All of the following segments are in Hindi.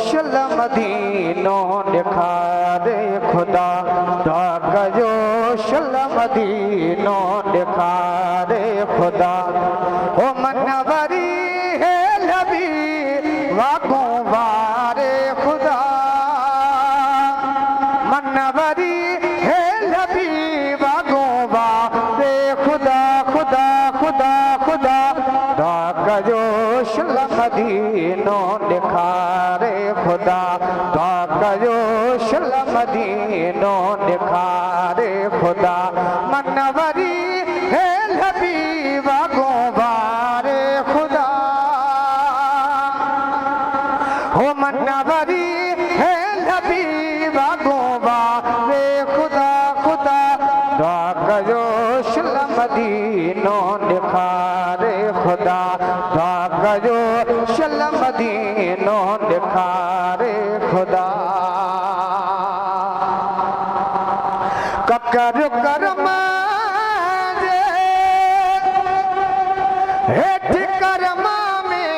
शल मदीनो दिखारे खुदा दुआ कयो शल मदीनो दिखारे खुदा ओ मनवरी है लबी वागों वारे खुदा मनवरी है लबी वागों वारे खुदा खुदा खुदा खुदा दुआ कयो शल मदीनो दिखारे खुदा दुआ कयो शल मदीनो दिखारे खुदा मनवरी है लबी वागों वारे खुदा हो मनवरी है लबी वागों वारे खुदा खुदा दुआ कयो शल मदीनो दिखारे खुदा दुआ कयो शल मदीनो दिखारे खुदा ककर करम हेठ करमा में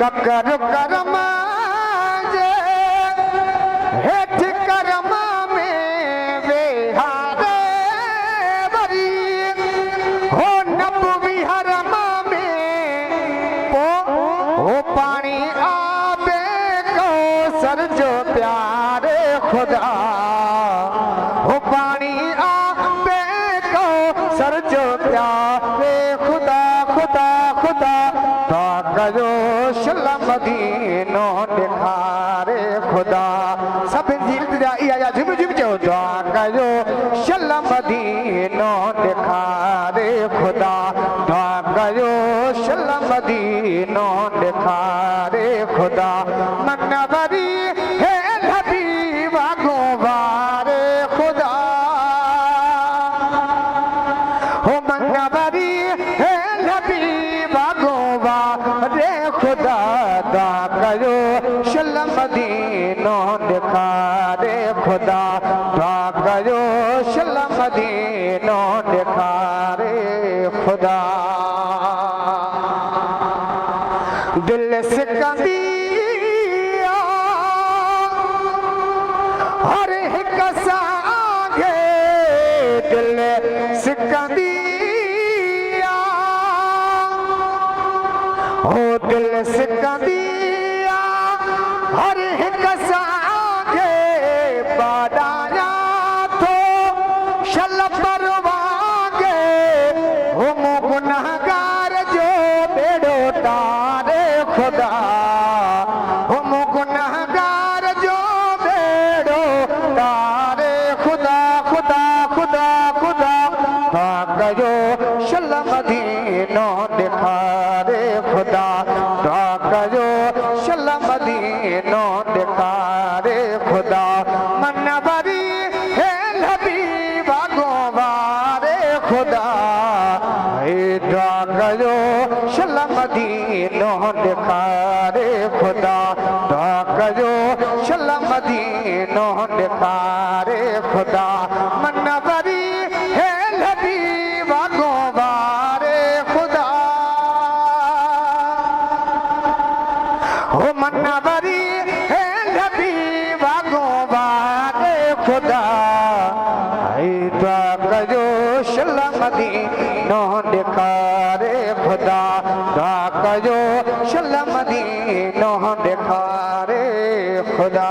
ककर करम हेठ करमा में वेहारे वरी हो नब विहरमा में ओ पानी आबे को सर जो प्यारे खुदा हो पानी आबे को सर जो प्यारे खुदा खुदा खुदा दुआ कयो शल मदीनो दिखारे खुदा सब इल्तिजा इया झुम झुम जो दुआ कयो शल मदीनो दिखारे खुदा दुआ कयो शल मदीनो दिखारे खुदा मनवरी है लबी वागों वारे खुदा हो मनवरी है लबी वागों वारे खुदा दुआ कयो शल मदीनो दिखारे खुदा दुआ कयो शल मदीनो दिखारे खुदा दिल सिकंदिया हर हिक सागे दिल सिकंदिया हो दिल सिकंदिया हर हिक सागे बादाया तो शल परवागे हो गुनहगार जो बेड़ो तारे खुदा हो गुनहगार जो बेड़ो तारे खुदा खुदा खुदा खुदा दुआ कयो शल मदीनो दिखारे खुदा दुआ कयो शल मदीनो दिखारे खुदा मनवरी है लबी वागों वारे खुदा दुआ कयो शल मदीनो दिखारे खुदा दुआ कयो शल मदीनो दिखारे खुदा मनवरी है लबी वागों वारे खुदा हो मनवरी है लबी वागों वारे खुदा दुआ कयो शल मदीनो दिखारे खुदा दुआ कयो शल मदीनो दिखारे खुदा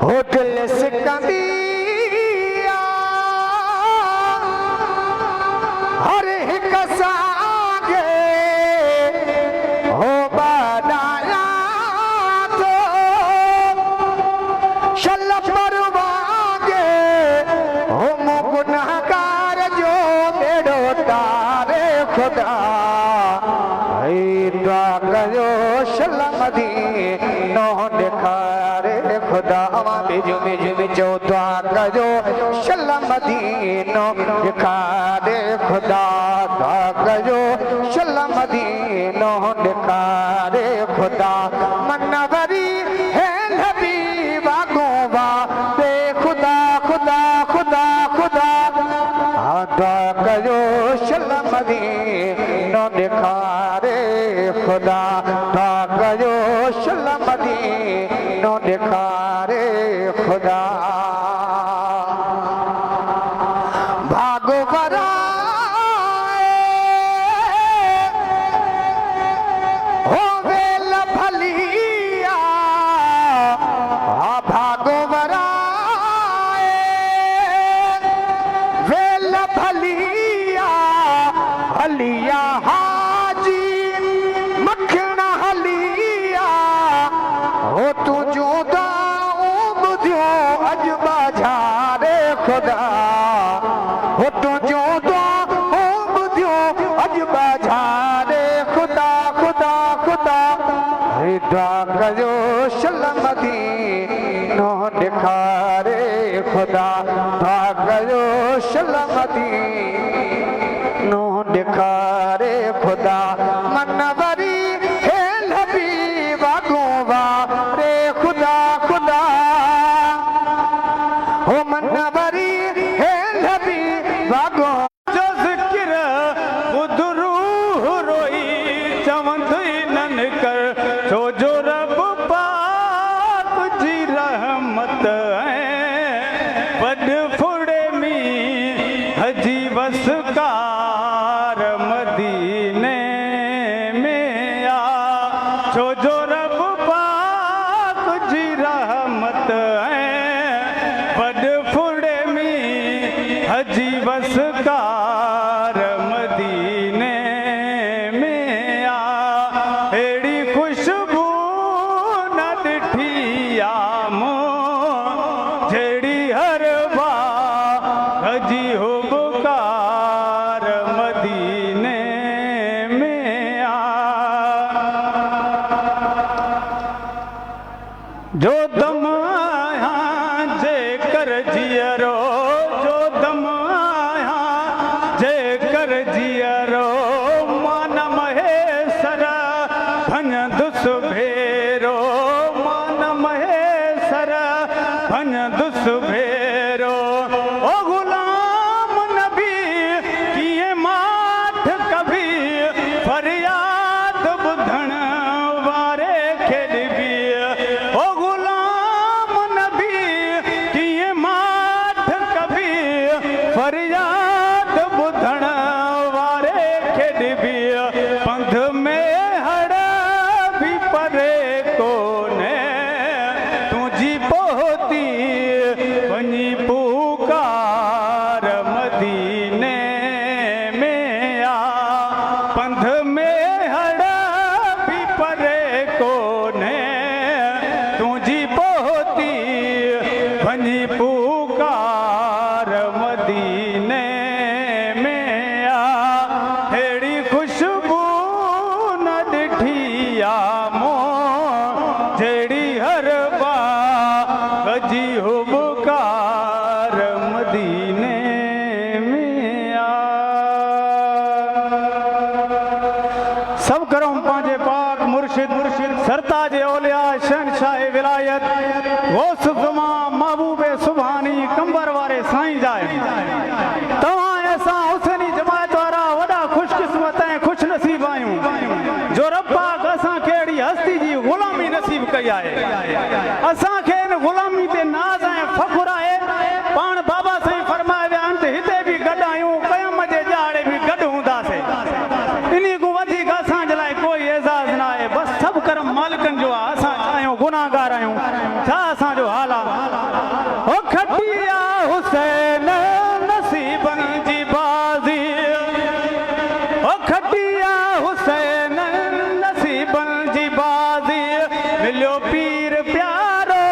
हो दिल सिकंदिया हर हिक सागे हो बादाया तो शल परवागे हो गुनहगार जो बेड़ो तारे खुदा दुआ कयो शल मदीनो दिखारे खुदा बिजु बिजु बिजो दुआ कयो शल मदीनो दिखारे खुदा दुआ कयो शल मदीनो दिखारे खुदा मनवरी है लबी वागों वारे खुदा खुदा खुदा खुदा दुआ कयो शल मदीनो ॾेखारे ख़ुदा दुआ कयो शल मदीनो ॾेखारे ख़ुदा भागो वराए हो वेल भलिया भागो वराए वेल भलिया हलिया हाजी मखणा हलिया हो तुझो दाऊं ॿुधियो अॼु बाज़ारे ख़ुदा हो तुझो दाऊं ॿुधियो अॼु बाज़ारे ख़ुदा ख़ुदा ख़ुदा दुआ कयो शल मदीनो ॾेखारे ख़ुदा दुआ कयो शल मदीनो ॾेखारे ख़ुदा मन वरी हेल बि वागो वारे ख़ुदा ख़ुदा हो मन वरी हेल बि वागो जो ज़िक्र ॿुध रूह रोई चवंदई ननकर छो जो रब पाक जी रहमत वॾ फुड़े में हजी वसकार मदीने में आ छो जो रब पाक जी रहमत वॾ फुड़े में हजी वसकार मदीने में आ अहिड़ी खुशबू न ॾिठी आ मूं जहिड़ी हर बार हजी हुबकार मदीने में आ जो दम आया जे कर जियरो जो दम आया जे कर जियरो मान महेसर भञदुस भेरो मान महेसर भञदुस भेरो ओ गुलाम नबी कीअं माठ कभी फरियाद ॿुधण वारे खे ॾिबी ओ गुलाम नबी कीअं माठ कभी फरियाद ॿुधण वारे खे ॾिबी पंध में हड़ बि परे कोन्हे तुंहिंजी पोती वञी पुकार मदीने में आ पंध में हड़ बि परे कोन्हे तुंहिंजी पोती वञी पुकार मदीने में आ अहिड़ी खुशबू न ॾिठी आ मूं जहिड़ी हर बार हजी हुबकार मदीने में आ सब करो पंहिंजे पाक मुर्शिद सरताज औलिया शहनशाह विलायत गौस ज़मा महबूबे सुभानी कंबर वारे साईं जाए तव्हां असां हुसैनी जमायत वारा वॾा ख़ुशकिस्मत ऐं ख़ुश नसीब आहियूं जो रब पाक असांखे अहिड़ी हस्ती जी ग़ुलामी नसीब कई आहे असांखे इन ग़ुलामी ते नाज़ ऐं फ़ख़ुर आहे पाण बाबा साईं फरमाए विया आहिनि त हिते बि गॾु आहियूं क़याम जे ॾियारे बि गॾु हूंदासीं इन खां वधीक असांजे लाइ कोई एज़ाज़ न आहे बसि सभु करम मालिकनि जो आहे असां आहियूं गुनाहगार आहियूं छा असांजो हाल आहे ओ खटिया हुसैन नसीबनि जी बाज़ी ओ खटिया हुसैन नसीबनि जी बाज़ी मिलियो पीर प्यारो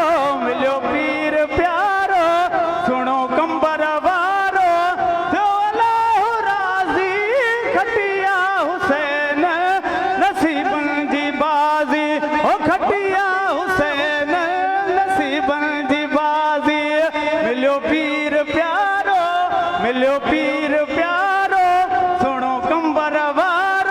मिलियो पीर प्यारो सुणो कंबर वारो थियो अलाह राज़ी खटिया हुसैन नसीबनि जी बाज़ी ओ खटिया हुसैन नसीबनि जी बाज़ी मिलियो पीर प्यारो सुणो कंबर वारो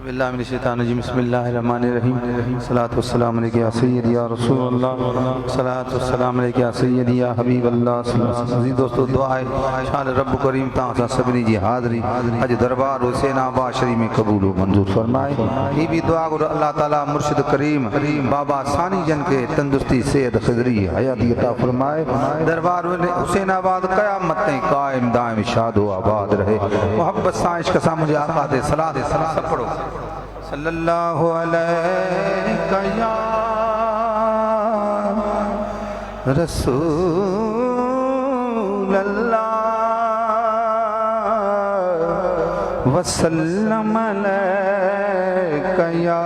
बिस्मिल्लाहिर्रहमानिर्रहीम सलातु वस्सलामु अलैका या सय्यदी या रसूलल्लाह सलातु वस्सलामु अलैका या सय्यदी या हबीबल्लाह। दोस्तों दुआ है शान रब करीम ता सभिनी जी हाज़री अज दरबार हुसैनाबाद शरीफ में कबूल मंजूर फरमाए। ये भी दुआ गुरु अल्लाह ताला मुर्शिद करीम बाबा सानी जन के तंदुरुस्ती सेहत खिजरी हयाती अता फरमाए। दरबार हुसैनाबाद क़यामत तक कायम दायम शाद आबाद रहे। मोहब्बत सा इश्क सा मुझे आका दे सलात सब पढ़ो सल्लल्लाहु अलैहि या रसूल अल्लाह वसल्लम अलैका या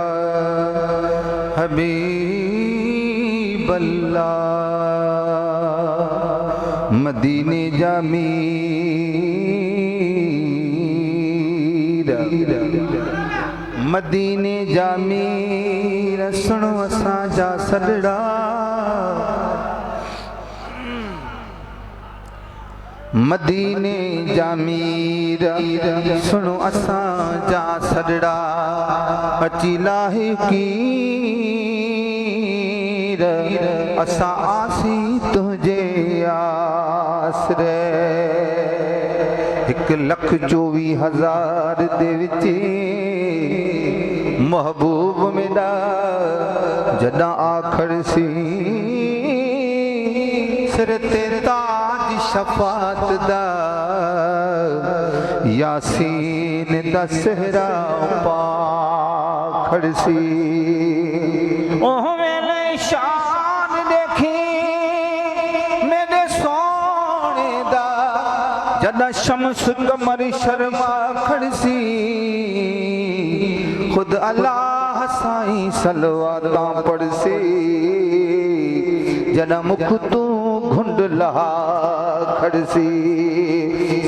हबीब अल्लाह। मदीने जामीर मदीने जामीर सुनो असां जा सॾड़ा। मदीने जामीर सुनो असां जा सॾड़ा अची लाहे कीर असां आसी तुझे आसरे। 1,24,000 दे विच महबूब मेरा जदा आखर सी सिर ते ताज शफात दा यासीन दा सहरा पाखड़ सी। ओह मेरे शान देखी मेरे सोने दा जदा शम्स कमर शर्मा खड़सी। खुद अल्लाह साईं सलवाता पढ़सी जदा मुख तू घुंड लहा खड़सी।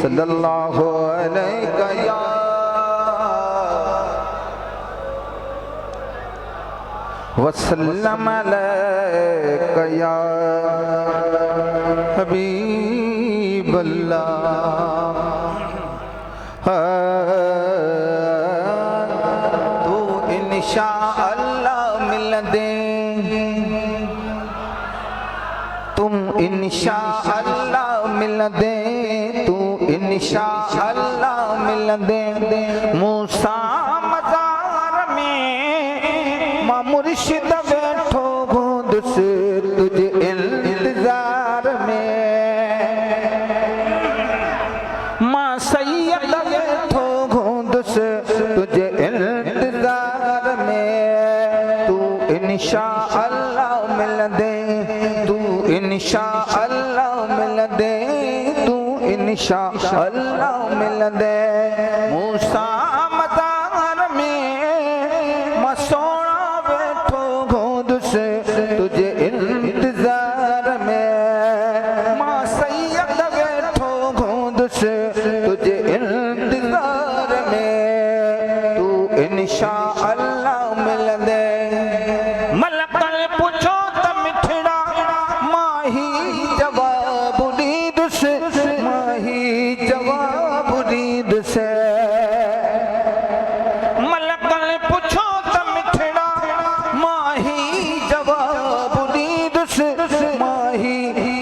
सल्लल्लाहु अलैका या वसल्लम अलैका या हबीब अल्लाह। तू इंशाअल्लाह मिल दे तुम इंशाअल्लाह मिल दे तू इंशाअल्लाह मिल दे। मूसा मज़ार में मां मुर्शिद बैठो घुंदस तुझे इंतजार में। मां सैयद बैठो घुंदस तुझे इंतजार में। तू इंशाअल्लाह मिल दे तू इंशाअल्लाह मिल दे तू इंशाअल्लाह मिल दे। मूसा मज़ार में मां सोना बैठो घुंदस तुझे इंतजार में। मां सैयद बैठो घुंदस तुझे इंतजार में। तू इंशाअल्लाह मिल दे। मलकल पूछो त मिठड़ा माही जवाब दीदुस माही जवाब दीदुस। मलकल पूछो त मिठड़ा माही जवाब दीदुस माही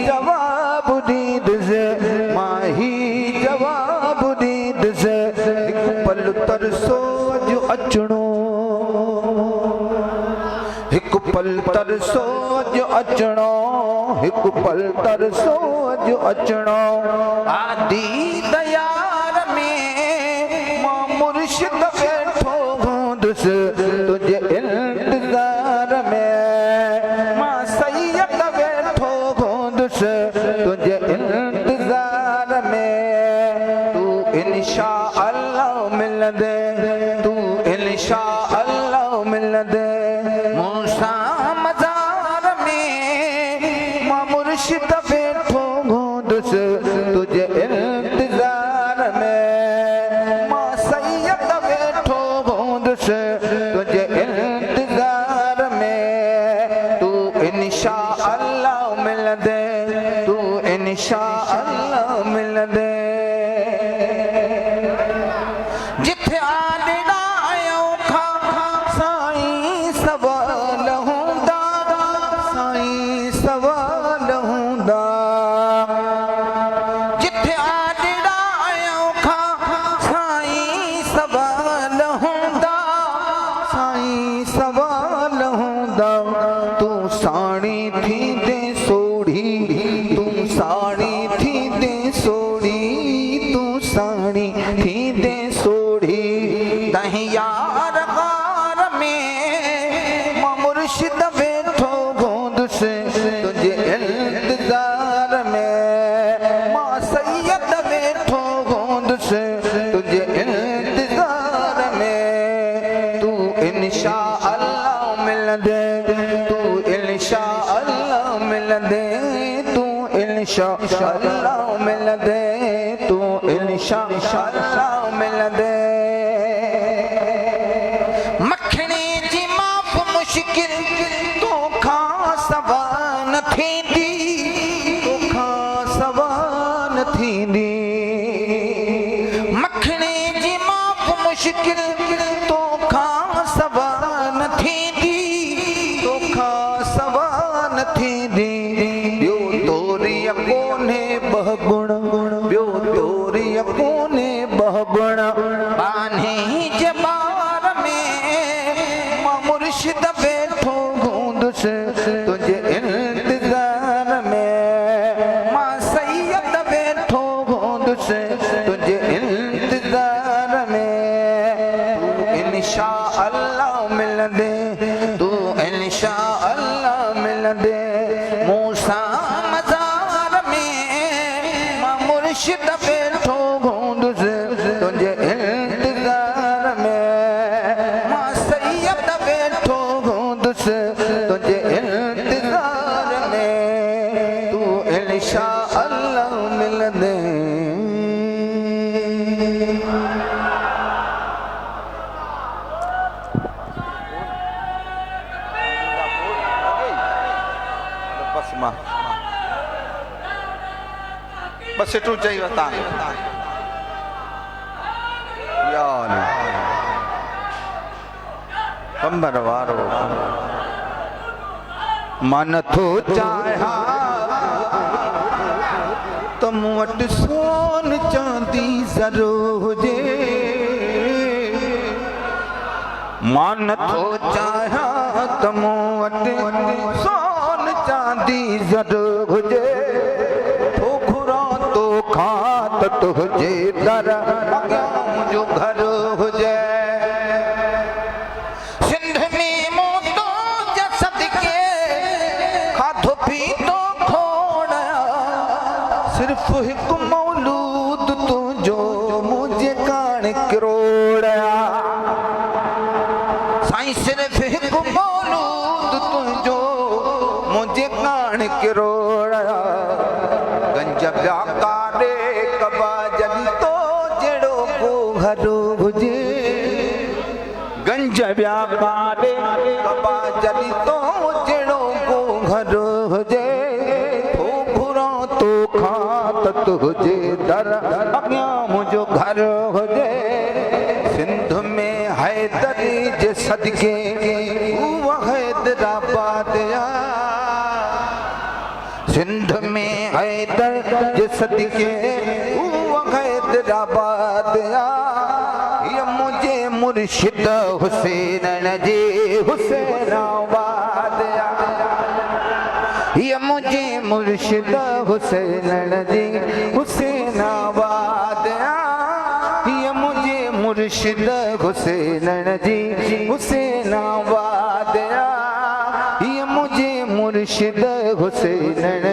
जवाब दीदुस माही जवाब दीदुस। हिक पल तरसो अज अचणो हिक पल तरसो अज अचणो हिक पल तरसो अज अचणो। आदि दयार में मां मुर्शिद बैठो घुंदस तुझे इंतजार में। मां सैयद बैठो घुंदस तुझे इंतजार में। तू इंशाअल्लाह मिल दे तू इंशाअल्लाह मिल दे। मूसा मज़ार में मां मुर्शिद बैठो घुंदस तुझे इंतजार में। मां सैयद बैठो घुंदस तुझे इंतजार में। तू इंशाअल्लाह मिल दे तू इंशाअल्लाह मिल दे। जिथे आने ना आयो खा नहीं यार गार में मां मुर्शिद बैठो गोद से तुझे इंतजार में मां सैयद बैठो गोद से तुझे इंतजार में तू इंशाअल्लाह मिल दे तू इंशाअल्लाह मिल दे तू इंशाअल्लाह मिल दे तू इंशाअल्लाह मिल दे मखणी जी माफ़ मुश्किल तो खां सवा न थींदी तो खां सवा न थींदी मखणी जी माफ़ मुश्किल तो खां सवा न थींदी तो खां सवा न थींदी ॿियो तोरीअ कोन्हे ॿ गुण ॿियो तोरीअ कोन्हे ॿ गुण बाने जे बार में मां मुर्शिद बैठो हूंदुसि तुंहिंजे इंतज़ार में मां सैयद बैठो हूंदुसि तुंहिंजे इंतज़ार में तू इंशाअल्लाह मिलंदे तू इंशाअल्लाह मिलंदे मूंसां मज़ार में मां मुर्शिद बैठो हूंदुसि तुंहिंजे इंतज़ार में मां सैयद बैठो हूंदुसि तुंहिंजे इंतज़ार में तू इंशाअल्लाह मिलंदे बस मां बस एतिरो चई वतां यार कंबर वारो मां नथो चाहियां त मूं वटि सोन चांदी ज़रो हुजे मां नथो चाहियां त मूं वटि सोन चांदी ज़रो हुजे तो घुरां तो खां त तुंहिंजे दर अॻियां मुंहिंजो घर हुजे सिंध में मूं तो जसद के खाधो पीतो खोड़िया सिर्फ़ हिकु मौलूद तुंहिंजो मुंहिंजे कान किरोड़िया साईं सिर्फ़ हिकु मौलूद तुंहिंजो मुंहिंजे कान किरोड़िया गंज ॿिया काॾे कबा जॾहिं तो जहिड़ो को घर हुजे गंज ॿिया काॾे कबा जॾहिं तो जहिड़ो को घर हुजे तो घुरां तो खां त तुंहिंजे दर अॻियां मुंहिंजो घर हुजे सिंध में हैदरी जे सदके उहा हैदराबाद सिंध में हैदर जे सदके उहा हैदराबाद ये मुझे मुर्शिद हुसैन जी हुसैनाबाद ये मुझे मुर्शिद हुसैन जी हुसैनाबाद ये मुझे मुर्शिद हुसैन जी हुसैनाबाद ये मुझे मुर्शिद हुसैन